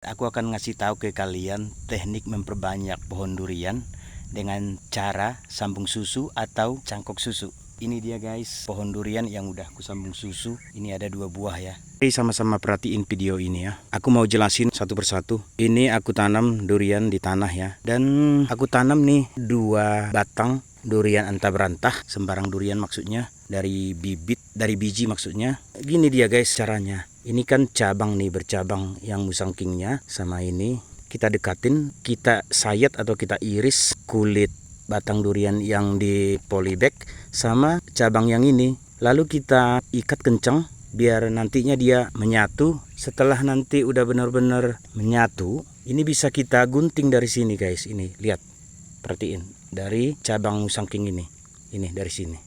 Aku akan ngasih tahu ke kalian teknik memperbanyak pohon durian dengan cara sambung susu atau cangkok susu. Ini dia guys, pohon durian yang udah aku sambung susu. Ini ada 2 buah ya. Oke, sama-sama perhatiin video ini ya. Aku mau jelasin satu persatu. Ini aku tanam durian di tanah ya. Dan aku tanam nih 2 batang durian entah berantah, sembarang durian maksudnya, dari biji maksudnya. Gini dia guys caranya. Ini kan cabang nih, bercabang yang musangkingnya sama ini. Kita dekatin, kita sayat atau kita iris kulit batang durian yang di polybag sama cabang yang ini. Lalu kita ikat kencang biar nantinya dia menyatu. Setelah nanti udah benar-benar menyatu, ini bisa kita gunting dari sini guys. Ini lihat, perhatiin dari cabang musangking ini dari sini.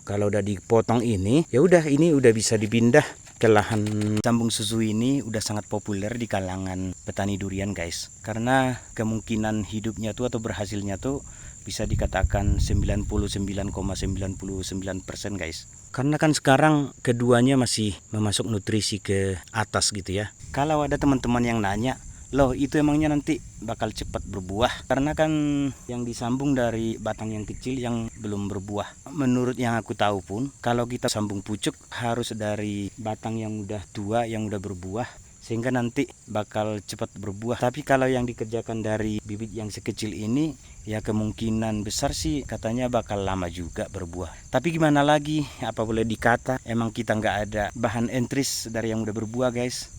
Kalau udah dipotong ini, ya udah, ini udah bisa dipindah ke lahan. Sambung susu ini udah sangat populer di kalangan petani durian guys, karena kemungkinan hidupnya tuh atau berhasilnya tuh bisa dikatakan 99,99% guys. Karena kan sekarang keduanya masih memasuk nutrisi ke atas gitu ya. Kalau ada teman-teman yang nanya, loh itu emangnya nanti bakal cepat berbuah? Karena kan yang disambung dari batang yang kecil yang belum berbuah. Menurut yang aku tahu pun, kalau kita sambung pucuk harus dari batang yang udah tua, yang udah berbuah, sehingga nanti bakal cepat berbuah. Tapi kalau yang dikerjakan dari bibit yang sekecil ini, ya kemungkinan besar sih katanya bakal lama juga berbuah. Tapi gimana lagi, apa boleh dikata, emang kita nggak ada bahan entris dari yang udah berbuah guys.